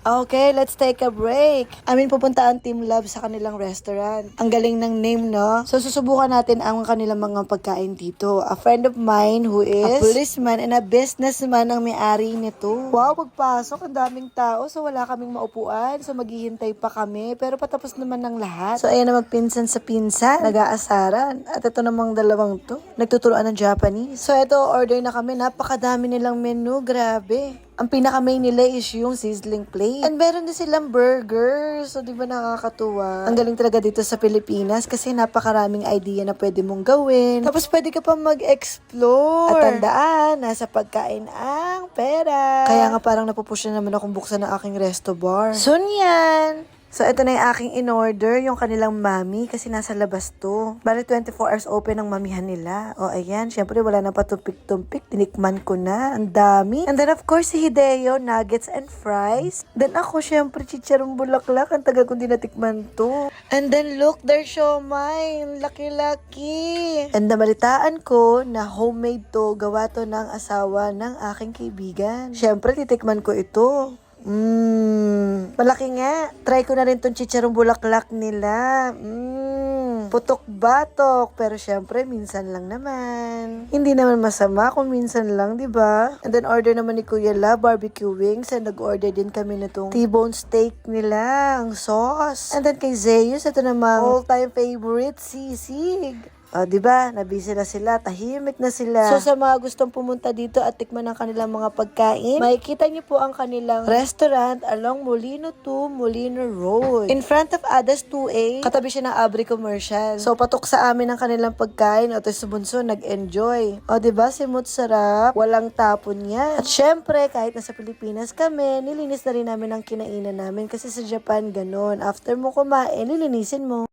Okay, let's take a break. Pupunta ang Team Love sa kanilang restaurant. Ang galing ng name, no? So, susubukan natin ang kanilang mga pagkain dito. A friend of mine who is a policeman and a businessman ang may-ari nito. Wow, pagpasok, ang daming tao. So, wala kaming maupuan. So, maghihintay pa kami. Pero patapos naman ng lahat. So, ayan na magpinsan sa pinsan. Nag-aasaran. At ito namang dalawang to. Nagtuturuan ng Japanese. So, ito, order na kami. Napakadami nilang menu. Grabe. Ang pinaka-main nila is yung sizzling plate. And meron din silang burger. So, di ba nakakatuwa? Ang galing talaga dito sa Pilipinas kasi napakaraming idea na pwede mong gawin. Tapos, pwede ka pa mag-explore. At tandaan, nasa pagkain ang pera. Kaya nga parang napupush na naman akong buksan ng aking resto bar. Soon yan! So, ito na yung aking in-order, yung kanilang mami, kasi nasa labas to. Bale, 24 hours open ang mamihan nila. O, ayan, syempre, wala na patumpik-tumpik. Tinikman ko na. Ang dami. And then, of course, si Hideo, nuggets and fries. Then ako, syempre, chicharong bulaklak. Ang tagal kong dinatikman to. And then, look, there's siomai. Laki-laki. And namalitaan ko na homemade to. Gawa to ng asawa ng aking kaibigan. Syempre, titikman ko ito. Malaki nga. Try ko na rin tong chicharong bulaklak nila. Putok-batok. Pero syempre, minsan lang naman. Hindi naman masama kung minsan lang, di ba? And then order naman ni Kuya La, barbecue wings. And nag-order din kami na tong T-bone steak nila. Ang sauce. And then kay Zeus, ito namang all-time favorite, sisig. O, diba? Nabisi na sila. Tahimik na sila. So, sa mga gustong pumunta dito at tikman ang kanilang mga pagkain, makikita niyo po ang kanilang restaurant along Molino 2, Molino Road. In front of Adas 2A, katabi siya ng Abri Commercial. So, patok sa amin ang kanilang pagkain. O, tayo sa bunso, nag-enjoy. O, diba? Simot sarap. Walang tapon yan. At syempre, kahit nasa Pilipinas kami, nilinis na rin namin ang kinainan namin. Kasi sa Japan, ganun. After mo kumain, nilinisin mo.